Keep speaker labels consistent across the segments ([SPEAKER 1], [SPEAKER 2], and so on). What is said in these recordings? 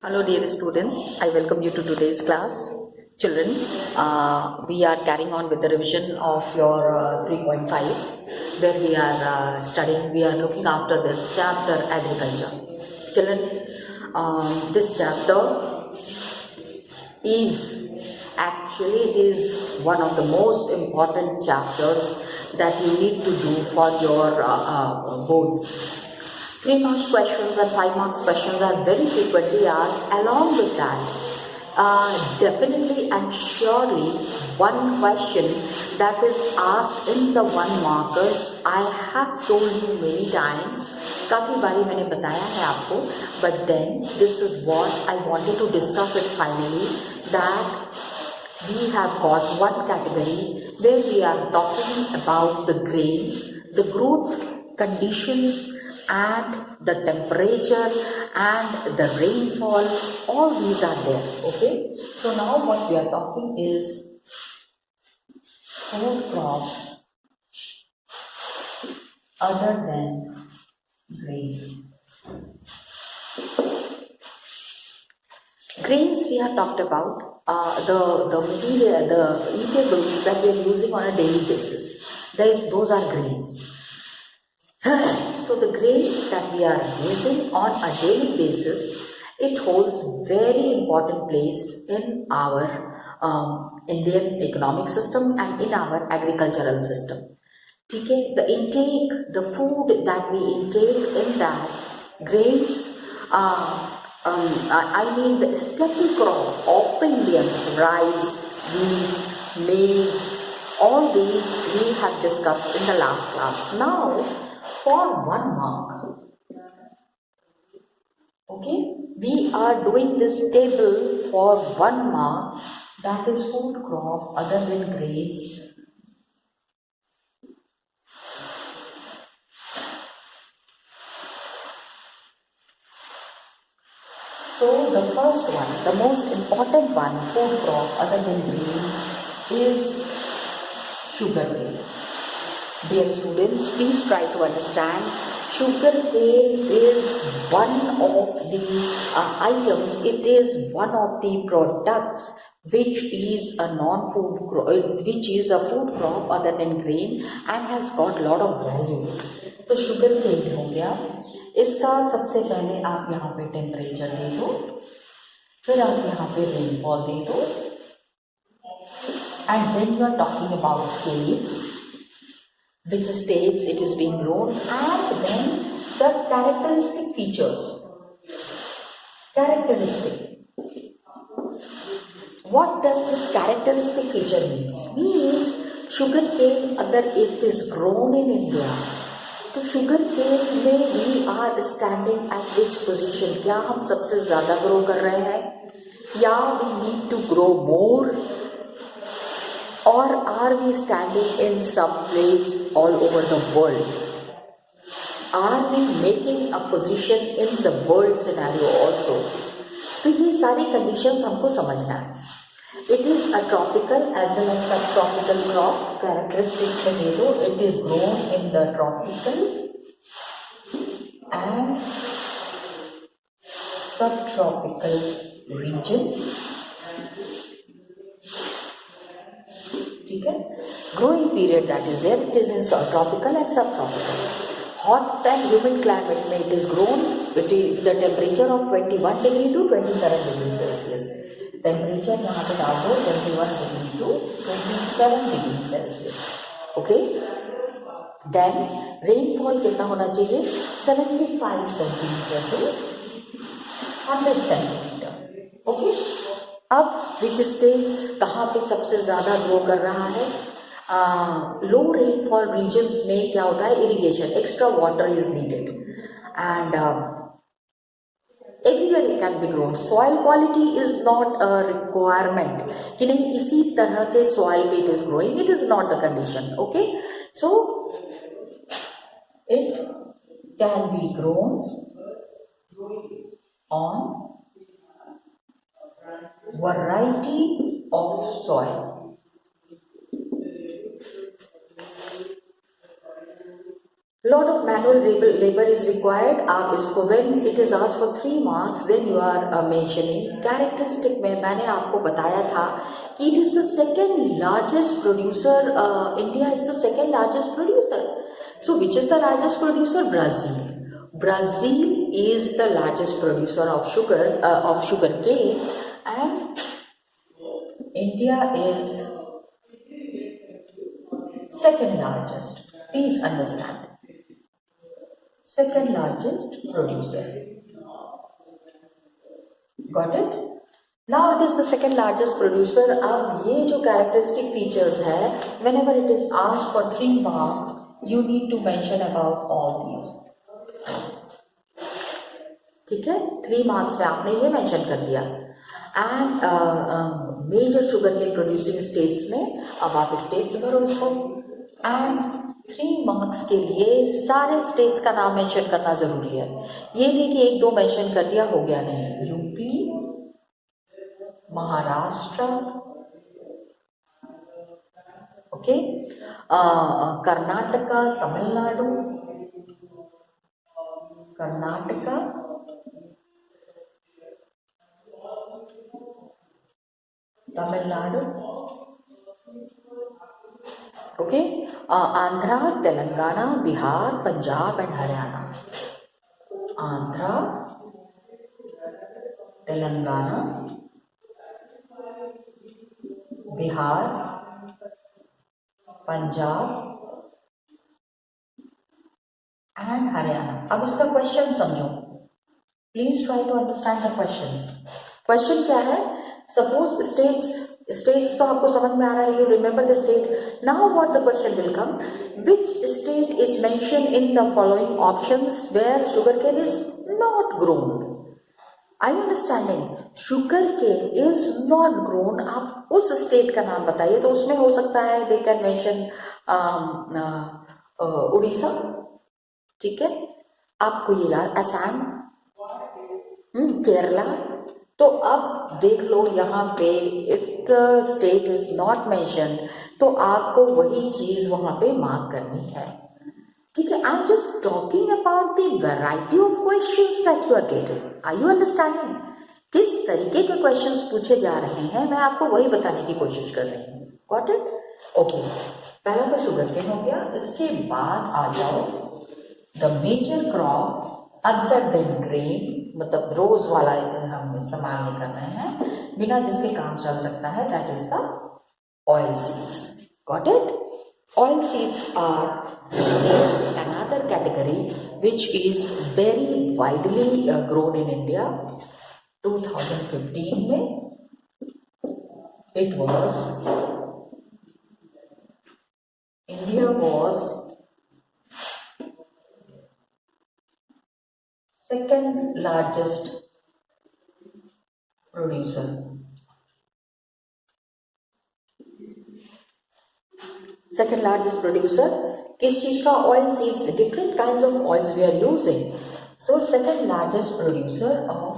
[SPEAKER 1] Hello dear students, I welcome you to today's class. Children, we are carrying on with the revision of your 3.5 where we are studying, we are looking after this chapter agriculture. Children, this chapter is it is one of the most important chapters that you need to do for your boards. 3 marks questions and 5 marks questions are very frequently asked. Along with that, definitely and surely one question that is asked in the 1 markers, I have told you many times, काफ़ी बारी मैंने बताया है आपको, but then this is what I wanted to discuss it finally, that we have got one category where we are talking about the grains, the growth conditions and the temperature and the rainfall, all these are there. Okay, so now what we are talking is food crops other than grain. Grains we have talked about, the material, the eatables that we are using on a daily basis. Those are grains. So the grains that we are using on a daily basis, it holds very important place in our Indian economic system and in our agricultural system. Okay, the intake, the food that we intake in that grains, I mean the staple crop of the Indians, rice, wheat, maize, all these we have discussed in the last class. Now, for 1 mark, okay, we are doing this table for 1 mark, that is food crop other than grains. So the first one, the most important one, food crop other than grain, is sugarcane. Dear students, please try to understand. Sugarcane is one of the items, it is one of the products which is a non-food crop, which is a food crop other than grain and has got lot of value. तो sugarcane हो गया. इसका सबसे पहले आप यहाँ पे temperature दे दो, फिर आप यहाँ पे रेनफॉल दे दो, and then you are talking about scales, which states it is being grown, and then the characteristic features. Characteristic. What does this characteristic feature means? Means sugarcane, अगर it is grown in India, तो sugar cane में we are standing at which position? क्या हम सबसे ज़्यादा grow कर रहे हैं, या we need to grow more, or are we standing in some place all over the world? Are we making a position in the world scenario also? तो ये सारी conditions हमको समझना है. It is a tropical as well as subtropical crop. Characteristics में दे दो, it is grown in the tropical and subtropical region. ठीक है, growing period that is there, it is in tropical and subtropical. Hot and humid climate में it is grown with the temperature of 21 degree to 27 degree Celsius. Temperature यहाँ पे डाल दो 21 degree to 27 degree Celsius. Okay, then rainfall कितना होना चाहिए? 75 centimetre to 100 centimetre. Okay, अब which states कहाँ पे सबसे ज़्यादा ग्रो कर रहा है? लो रेनफॉल रीजन्स में क्या होता है? Irrigation, extra water is needed and everywhere it can be grown. Soil quality is not a requirement कि नहीं इसी तरह के soil पे it is growing. It is not the condition. Okay, so it can be grown on variety of soil. Lot of manual labor is required, आप इसको when it is asked for 3 marks, then you are mentioning characteristic में मैंने आपको बताया था कि it is the second largest producer, India is the second largest producer. So which is the largest producer? Brazil. Brazil is the largest producer of sugar cane, and India is second largest. Please understand. Second largest producer. Got it? Now it is the second largest producer. अब ये जो characteristic features है, whenever it is asked for 3 marks, you need to mention about all these. ठीक है? 3 marks में आपने ये mention कर दिया. And major sugarcane producing states में अब आप states भरो इसको. And 3 marks के लिए सारे स्टेट्स का नाम मेंशन करना जरूरी है. ये नहीं कि 1-2 मेंशन कर दिया हो गया, नहीं. UP, Maharashtra, okay, Karnataka, Tamil Nadu, Karnataka, Tamil Nadu, okay, Andhra, Telangana, Bihar, Punjab and Haryana. Andhra, Telangana, Bihar, Punjab and Haryana. अब इसका क्वेश्चन समझो. Please try to understand the question. Question क्या है? सपोज स्टेट्स तो आपको समझ में आ रहा है, you remember the state. Now what the question will come, which state is mention in the following options where sugar cane is not grown. I understanding, sugar cane is not grown. आप उस state का नाम बताइए. तो उसमें हो सकता है दे कैन मेंशन उड़ीसा, ठीक है, आपको ये याद, असम, केरला. तो अब देख लो यहाँ पे if the state is not mention, तो आपको वही चीज वहां पे मार्क करनी है. ठीक है, I am just talking about the variety of questions that you are getting. Are you understanding? किस तरीके के क्वेश्चंस पूछे जा रहे हैं, मैं आपको वही बताने की कोशिश कर रही हूँ. Got it? ओके, पहला तो शुगर केन हो गया. इसके बाद आ जाओ the major crop other than grain, मतलब रोज वाला हम इस्तेमाल नहीं कर रहे हैं, बिना जिसके काम चल सकता है, that is the oil seeds. Got it? Oil seeds are another category which is very widely grown in India. 2015 में it was, India was second largest producer. Second largest producer किस चीज का? Oil seeds. Different kinds of oils we are using. So second largest producer of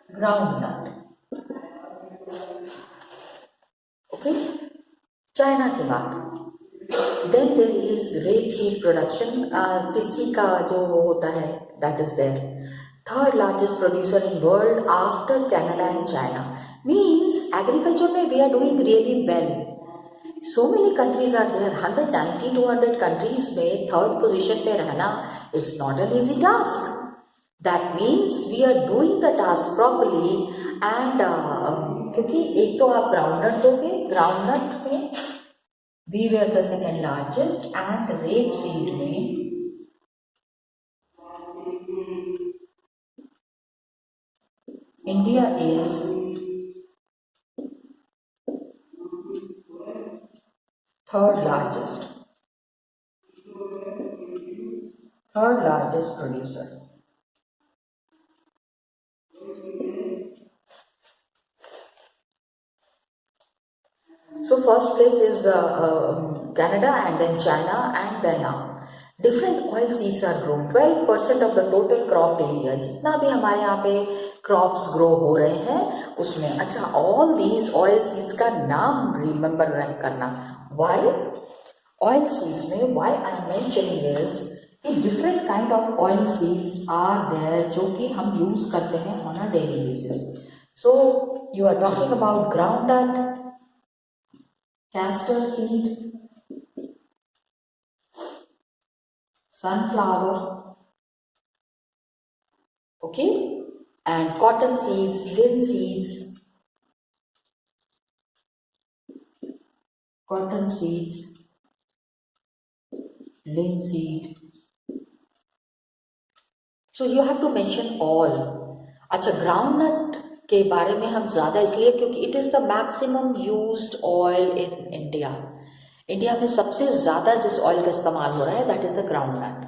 [SPEAKER 1] groundnut. Okay, China के बाद then there is rape seed production. तिस्सी का जो होता है, that is there. Third largest producer in world after Canada and China. Means agriculture में we are doing really well. So many countries are there, 190 200 countries में third position पे रहना, it's not an easy task. That means we are doing the task properly. And क्योंकि एक तो आप groundnut दोगे, groundnut में we were the second largest, and rapeseed में India is third largest producer. So first place is Canada, and then China, and then now. Different oil seeds are grown. 12% of the total crop area. जितना भी हमारे यहाँ पे crops grow हो रहे हैं उसमें. अच्छा, all these oil seeds का नाम remember करना. Why? ऑयल सीड्स में why I am mentioning is कि different kind of oil seeds are there जो कि हम यूज करते हैं on a daily basis. So you are talking about groundnut, castor seed, sunflower, okay, and cotton seeds, linseeds, cotton seeds, linseed. So you have to mention all. अच्छा, groundnut के बारे में हम ज़्यादा इसलिए क्योंकि it is the maximum used oil in India. India में सबसे ज़्यादा जिस ऑयल का इस्तेमाल हो रहा है that is the groundnut.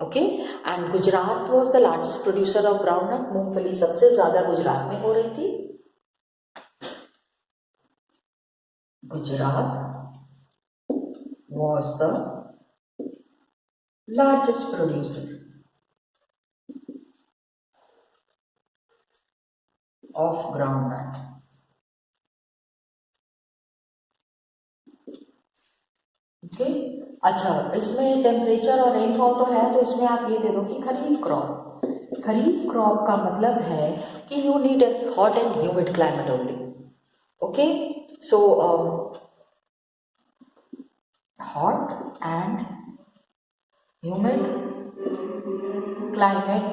[SPEAKER 1] Okay, and Gujarat was the largest producer of groundnut. मूंगफली सबसे ज़्यादा गुजरात में हो रही थी. Gujarat was the largest producer of groundnut. Okay, अच्छा, इसमें टेम्परेचर और रेनफॉल तो है, तो इसमें आप ये दे दो कि खरीफ क्रॉप. खरीफ क्रॉप का मतलब है कि you need a hot and humid climate only. Okay, so hot and humid climate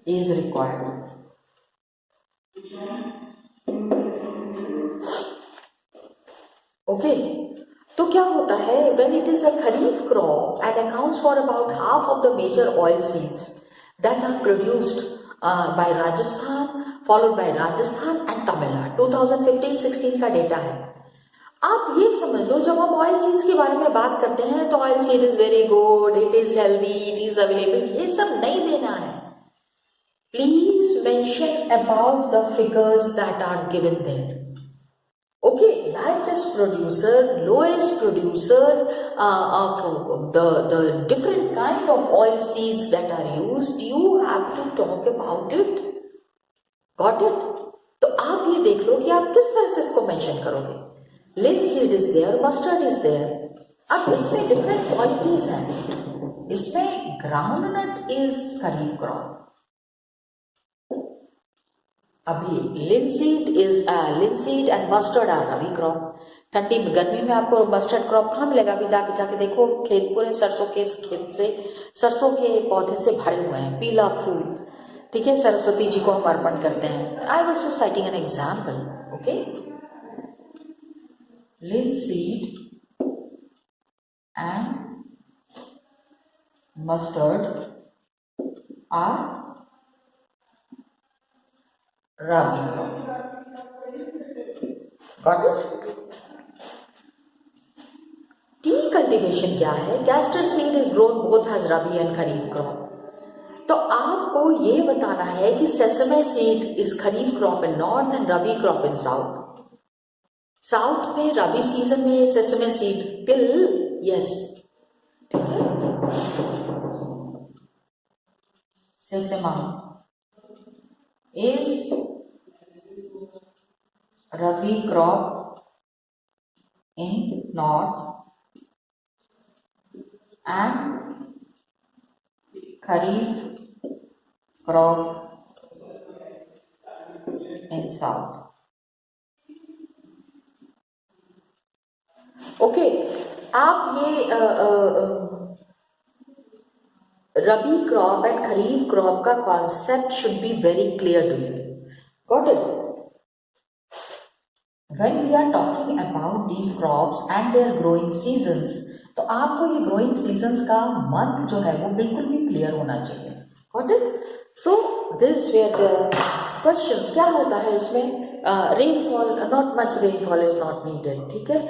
[SPEAKER 1] is required. Okay, तो क्या होता है when it is a kharif crop and accounts for about half of the major oil seeds that are produced by Rajasthan, followed by Rajasthan and Tamil Nadu. 2015-16 का data है. आप ये समझ लो, जब हम ऑयल सीड्स के बारे में बात करते हैं तो oil seed is very good, it is healthy, it is available, ये सब नहीं देना है. Please mention about the figures that are given there. Okay, largest producer, lowest producer of the different kind of oil seeds that are used, you have to talk about it. Got it? तो आप ये देख लो कि आप किस तरह से इसको मेंशन करोगे. Linseed is there, mustard is there. अब इसमें डिफरेंट क्वालिटीज हैं. इसमें ग्राउंडनट इज खरीफ क्रॉप. अभी linseed and mustard are rabi crop. ठंडी गर्मी में आपको मस्टर्ड क्रॉप कहाँ मिलेगा? अभी जाके देखो, खेत पूरे सरसों के खेत से, सरसों के पौधे से भरे हुए हैं. पीला फूल, ठीक है, सरस्वती जी को हम अर्पण करते हैं. I was just citing an example. Okay, linseed and mustard are rabi crop. Got it? Tea cultivation क्या है? Castor seed is grown both as rabi and kharif crop. तो आपको ये बताना है कि sesame seed is kharif crop in north and rabi crop in south. South में rabi season में सेसमे सीड टिल, यस, ठीक है, sesame is rabi crop in north and kharif crop in south. Okay, आप ये rabi crop and kharif crop का concept should be very clear to you. Got it? When we are talking about these crops and their growing seasons, तो आपको ये growing seasons का month जो है वो बिल्कुल भी क्लियर होना चाहिए. Got it? So this were the questions. क्या होता है इसमें? Rainfall, not much rainfall is not needed. ठीक है,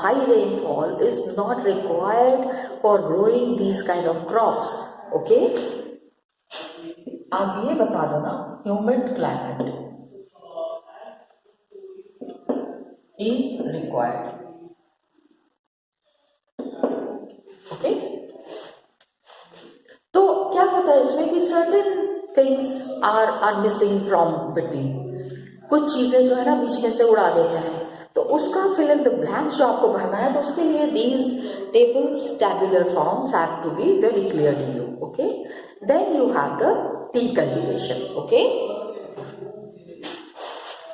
[SPEAKER 1] high rainfall is not required for growing these kind of crops. Okay, आप ये बता दो ना, humid climate is required. Okay, तो क्या होता है इसमें कि certain things are missing from between. कुछ चीजें जो है ना बीच में से उड़ा देते हैं. तो तो उसका फिल इन द ब्लैंक्स जो आपको भरना है, तो उसके लिए these tables, tabular forms have to be very clear to you. Okay, then you have the tea cultivation. Okay,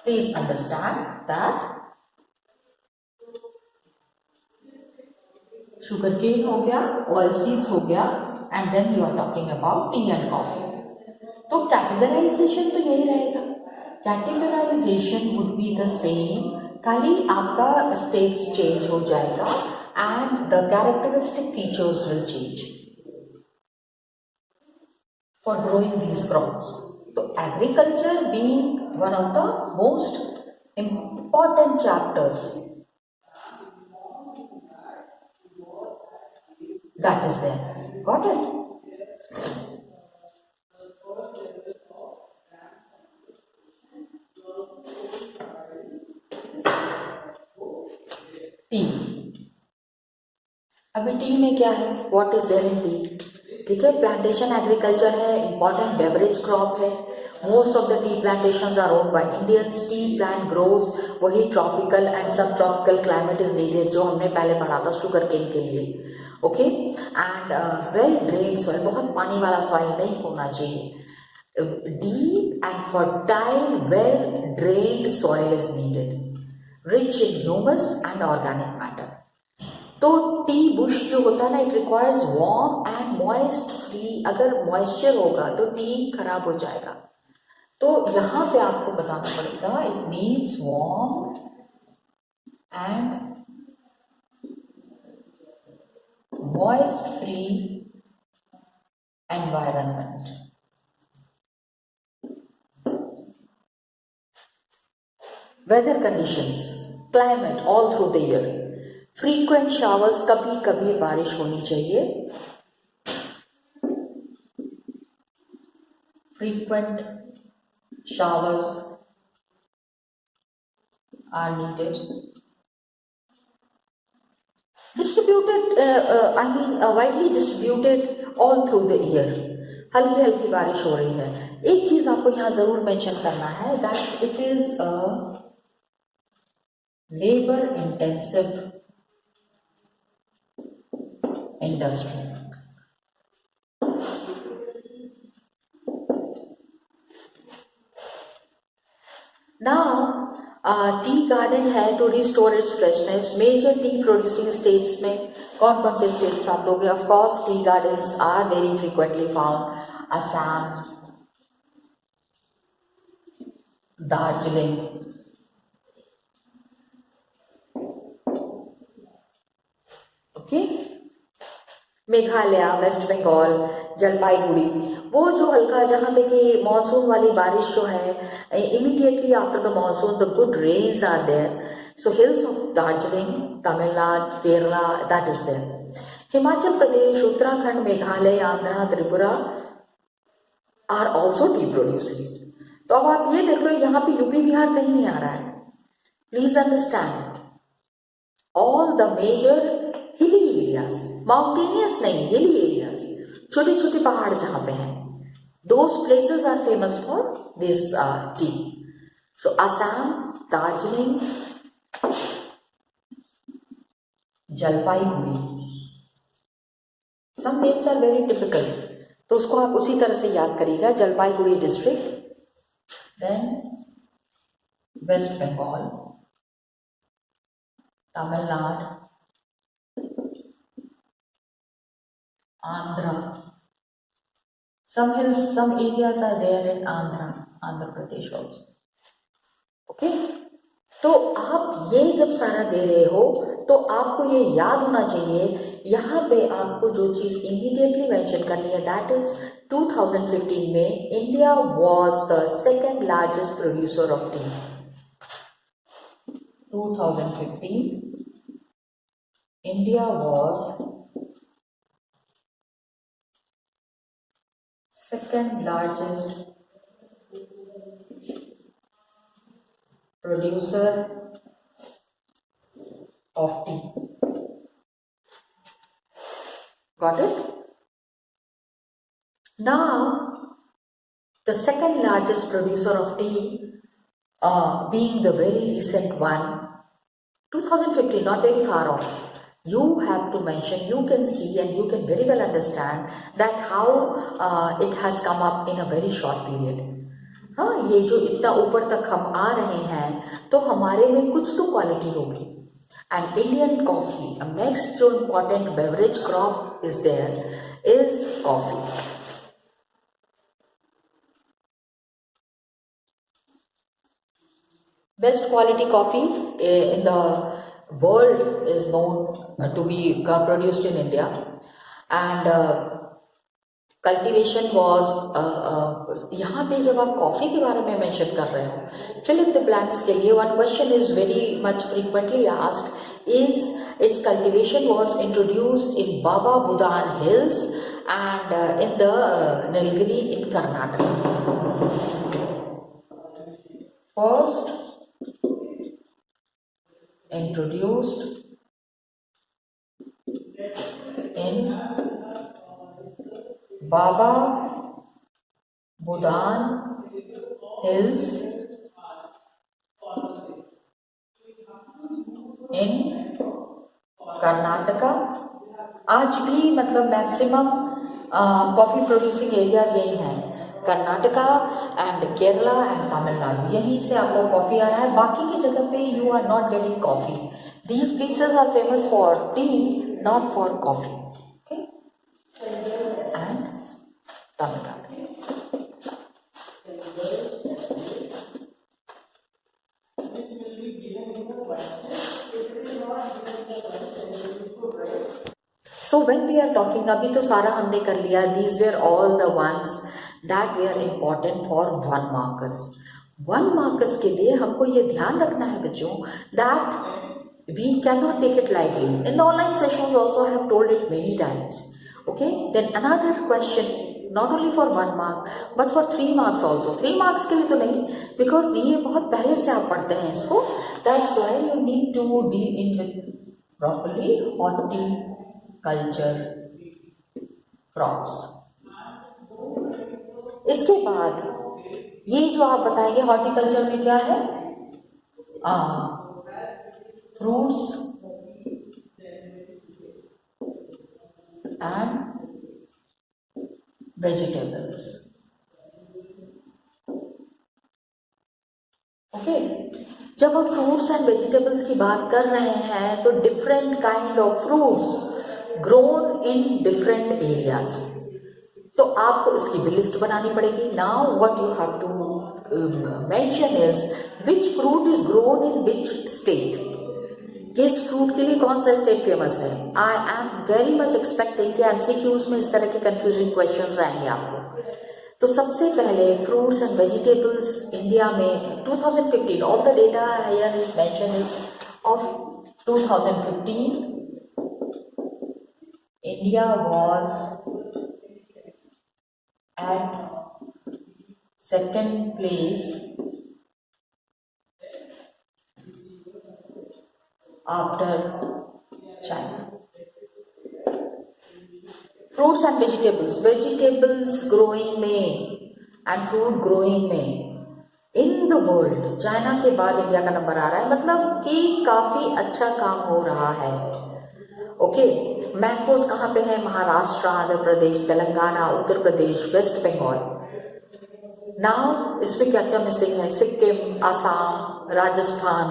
[SPEAKER 1] please understand that sugar cane हो गया, oil seeds हो गया, and then you are talking about tea and coffee. तो categorization तो यही रहेगा, categorization would be the same, खाली आपका स्टेट्स चेंज हो जाएगा and the characteristic features will change for growing these crops. तो agriculture being one of the most important chapters that is there. Got it? Tea. अभी tea में क्या है, what is there in tea? ठीक है, plantation agriculture है, important beverage crop है. Most of the tea plantations are owned by Indians. T plant grows, वही tropical and सब ट्रॉपिकल क्लाइमेट इज नीडेड जो हमने पहले पढ़ा था शुगर केन के लिए. Okay, and well drained soil, बहुत पानी वाला सॉइल नहीं होना चाहिए. Deep and fertile well drained soil is needed, rich in humus and organic matter. तो टी बुश जो होता है ना, it requires warm and moist free. अगर मॉइस्चर होगा तो टी खराब हो जाएगा. तो यहां पे आपको बताना पड़ेगा it needs warm and moist free environment. Weather conditions, climate all through the year. Frequent showers, कभी कभी बारिश होनी चाहिए. Frequent showers are needed. Distributed, I mean widely distributed all through the year. हल्की हल्की बारिश हो रही है. एक चीज आपको यहां जरूर मेंशन करना है, that it is a labour intensive industry. Now tea garden है to restore its freshness. Major tea producing states में कौन कौन से स्टेट्स आप दोगे? Of course tea gardens are very frequently found. Assam, Darjeeling, okay, Meghalaya, west Bengal, Jalpaiguri. वो जो हल्का, जहाँ पे कि मानसून वाली बारिश जो है, immediately after the monsoon the good rains are there. So hills of Darjeeling, Tamil Nadu, Kerala, that is there. Himachal Pradesh, Uttarakhand, Meghalaya, Andhra, Tripura are also tea producing. तो अब आप ये देख लो, यहाँ पे यूपी बिहार कहीं नहीं आ रहा है. Please understand, all the major hilly areas, mountainous नहीं, हिली एरियाज, छोटे छोटे पहाड़ जहां पे हैं, those places are famous for this tea. So Assam, Darjeeling, Jalpaiguri. Some names are very typical, तो उसको आप उसी तरह से याद करिएगा. Jalpaiguri district, then West Bengal, Tamil Nadu, Andhra. Some hills, some areas are there in Andhra Pradesh also. Okay? तो आप ये जब सारा दे रहे हो तो आपको ये याद होना चाहिए, यहाँ पे आपको जो चीज इमीडिएटली मेंशन करनी है, दैट इज 2015 में India was the second largest producer of T. 2015 India was second largest producer of tea. Got it? Now, the second largest producer of tea, being the very recent one, 2015, not very far off. You have to mention, you can see and you can very well understand that how it has come up in a very short period. हाँ, ये जो इतना ऊपर तक हम आ रहे हैं तो हमारे में कुछ तो क्वालिटी होगी. And Indian coffee, a next जो important beverage crop is there is coffee. Best quality coffee in the world is known to be produced in India, and cultivation was यहाँ पे जब आप कॉफ़ी के बारे में मेंशन कर रहे हो, fill in the blanks के लिए one question is very much frequently asked is its cultivation was introduced in Baba Budan Hills and in the Nilgiri in Karnataka. First introduced in Baba Budan Hills in Karnataka. आज भी मतलब maximum coffee producing areas यही हैं, Karnataka and Kerala and Tamil Nadu. यहीं से आपको coffee आ रहा है. बाकी की जगह पे you are not getting coffee. These places are famous for tea, not for coffee. And Tamil Nadu. So when we are talking, अभी तो सारा हमने कर लिया. These were all the ones that were important for 1 markers. 1 markers के लिए हमको ये ध्यान रखना है बच्चों that we cannot take it lightly. In the online sessions also I have told it many times. Okay, then another question, not only for 1 mark but for 3 marks also. 3 marks के लिए तो नहीं, because ये बहुत पहले से आप पढ़ते हैं इसको. That's why you need to deal in with properly horticulture crops. इसके बाद ये जो आप बताएंगे हॉर्टिकल्चर में क्या है, फ्रूट्स एंड वेजिटेबल्स. ओके, जब हम फ्रूट्स एंड वेजिटेबल्स की बात कर रहे हैं तो different kind of fruits grown in different areas. तो आपको इसकी भी लिस्ट बनानी पड़ेगी. Now what you have to mention is which fruit is grown in which state. किस फ्रूट के लिए कौन सा स्टेट फेमस है. I am very much expecting कि एमसीक्यूज में इस तरह के कंफ्यूजिंग क्वेश्चंस आएंगे आपको. तो सबसे पहले फ्रूट्स एंड वेजिटेबल्स इंडिया में 2015, all the data here is mention is of 2015. India was at second place after China. Fruits and vegetables growing में and fruit growing में in the world चाइना के बाद इंडिया का number आ रहा है. मतलब कि काफी अच्छा काम हो रहा है. ओके, मैंगोज कहाँ पे है? महाराष्ट्र, आंध्र प्रदेश, तेलंगाना, उत्तर प्रदेश, वेस्ट बंगाल. नाउ इसमें क्या क्या मिसिंग है? सिक्किम, आसाम, राजस्थान.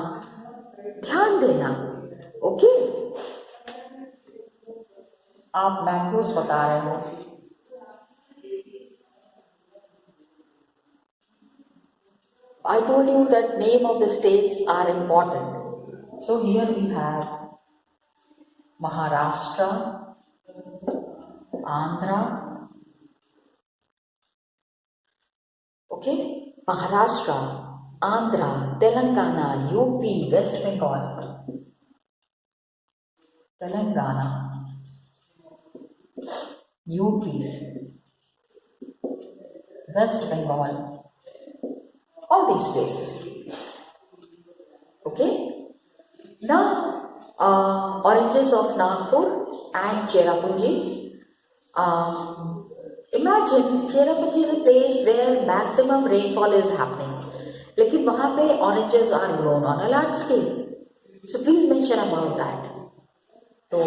[SPEAKER 1] ध्यान देना. ओके, आप मैंगोज बता रहे हो. I told you that name of the states are important. So here we have Maharashtra, Andhra. Okay, Maharashtra, Andhra, Telangana, UP, West Bengal. Telangana, UP, West Bengal. All these places. Okay. Now, oranges of Nagpur and Cherrapunji. Imagine Cherrapunji is a place where maximum rainfall is happening. लेकिन वहाँ पे oranges are grown on a large scale. So please mention about that. तो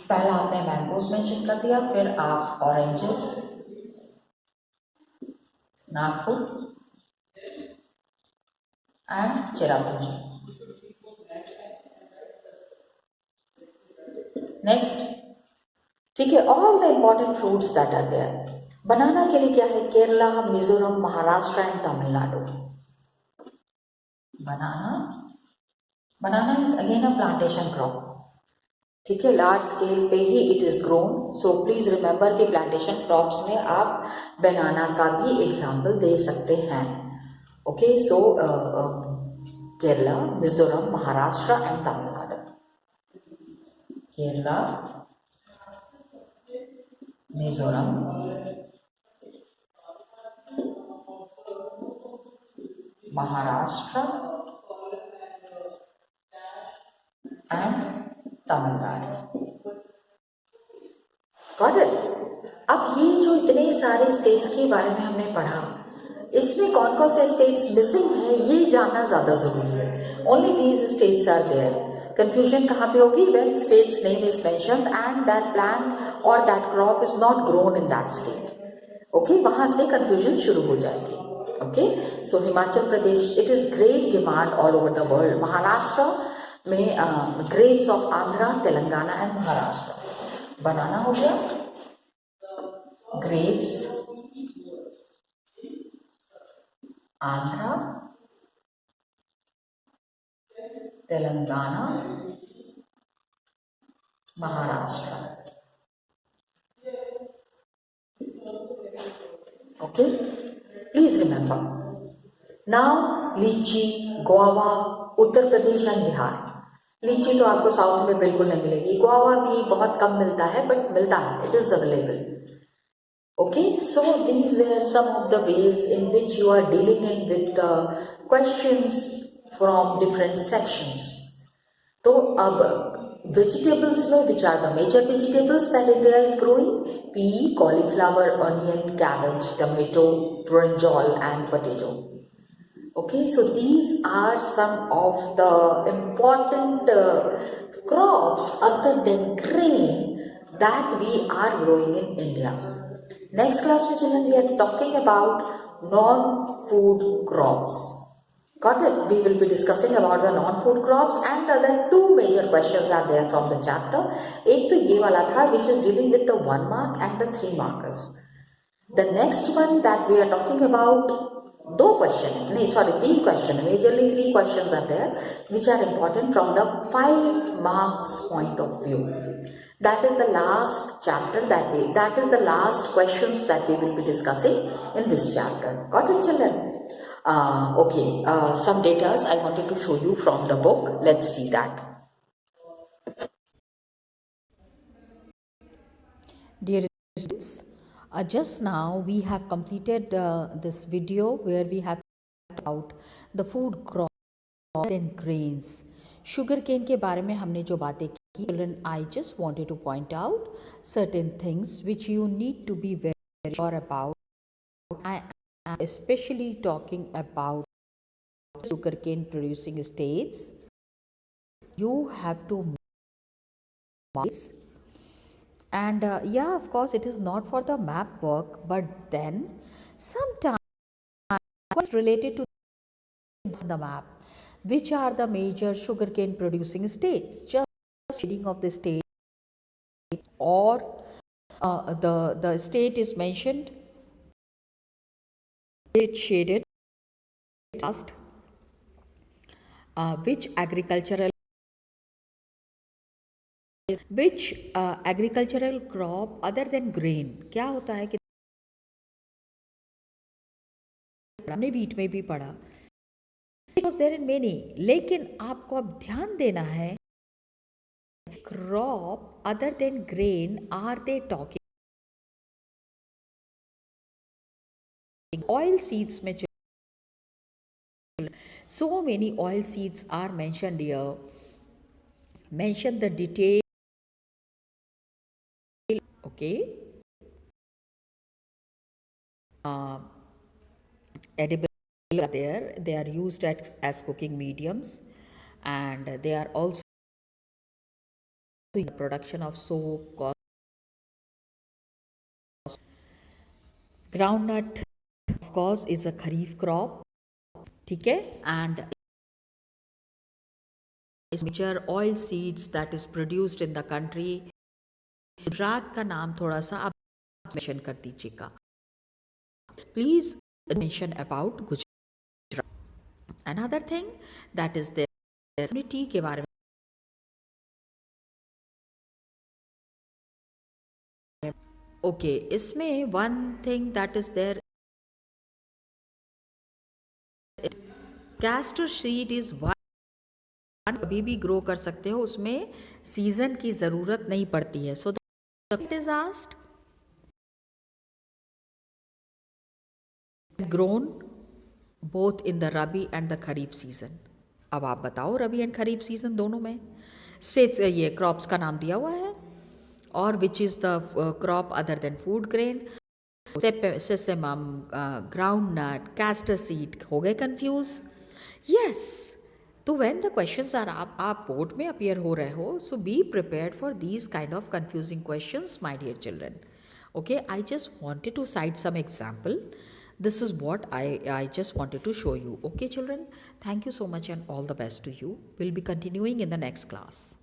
[SPEAKER 1] पहला आपने mangoes mention कर दिया, फिर आप oranges, Nagpur and Cherrapunji. Next, ठीक है, all the important fruits that are there. Banana के लिए क्या है? Kerala, Mizoram, Maharashtra and Tamil Nadu. Banana is again a plantation crop. ठीक है, लार्ज स्केल पे ही it is grown. So please remember कि प्लांटेशन क्रॉप्स में आप बनाना का भी एग्जाम्पल दे सकते हैं. Okay, so Kerala, Mizoram, Maharashtra and Tamil Nadu. Kerala, Mizoram, Maharashtra and Tamil Nadu. Got it? अब ये जो इतने सारे स्टेट्स के बारे में हमने पढ़ा, इसमें कौन कौन से स्टेट्स मिसिंग है ये जानना ज्यादा जरूरी है. Only these states are there. Confusion कहाँ पे होगी? When states name is mentioned and that plant और that crop is not grown in that state. Okay, वहां से कंफ्यूजन शुरू हो जाएगी. Okay, so Himachal Pradesh, it is great demand all over the world. Maharashtra में grapes of Andhra, Telangana and Maharashtra. Banana हो गया, grapes Andhra, Telangana, Maharashtra. Okay, please remember. Now lychee, guava, Uttar Pradesh and Bihar. लीची तो आपको साउथ में बिल्कुल नहीं मिलेगी. गुआवा भी बहुत कम मिलता है, बट मिलता है, it is available. Okay, so these were some of the ways in which you are dealing in with the questions from different sections. तो अब vegetables में which are the major vegetables that India is growing? Pea, cauliflower, onion, cabbage, tomato, brinjal and potato. Okay, so these are some of the important crops other than grain that we are growing in India. Next class में children, we are talking about non-food crops. Got it? We will be discussing about the non-food crops and the other two major questions are there from the chapter. एक तो ये वाला था which is dealing with the 1 mark and the 3 markers. The next one that we are talking about, दो question है, नहीं sorry 3 question है. Majorly 3 questions are there which are important from the 5 marks point of view. That is the last chapter that is the last questions that we will be discussing in this chapter. Got it, children? Okay, some data I wanted to show you from the book. Let's see that. Dear students, just now we have completed this video where we have talked about the food crops and grains. Sugar cane के बारे में हमने जो बातें की, children, I just wanted to point out certain things which you need to be very sure about. I am especially talking about sugarcane producing states. You have to and yeah, of course it is not for the map work, but then sometimes it's related to the map, which are the major sugarcane producing states. Just reading of the state or the state is mentioned, it's shaded, asked which agricultural crop other than grain. क्या होता है कि हमने wheat में भी पढ़ा, it was there in many, लेकिन आपको अब ध्यान देना है crop other than grain, are they talking oil seeds में? So many oil seeds are mentioned here. Mention the detail. Okay. Edible are there. They are used as cooking mediums. and they are also in the production of soap. Groundnut, of course, is a kharif crop, ठीक है, and is major oil seeds that is produced in the country. Gujarat का नाम थोड़ा सा आप mention कर दीजिएगा, please mention about Gujarat. Another thing that is the community के बारे में. ओके, इसमें one thing that is there, castor seed is one, कभी भी ग्रो कर सकते हो, उसमें सीजन की जरूरत नहीं पड़ती है. So it is asked grown both in the rabi and the kharif season. अब आप बताओ, रबी एंड खरीफ सीजन दोनों में स्टेट्स ये क्रॉप्स का नाम दिया हुआ है, और which is the crop other than food grain. Sesamum, ground nut, castor seed. हो गए कंफ्यूज? यस. तो व्हेन द क्वेश्चंस आर, आप बोर्ड में अपियर हो रहे हो, so be prepared for these kind of confusing questions, my dear children. Okay, I just wanted to cite some example. This is what I just wanted to show you. Okay children, thank you so much and all the best to you. We'll be continuing in the next class.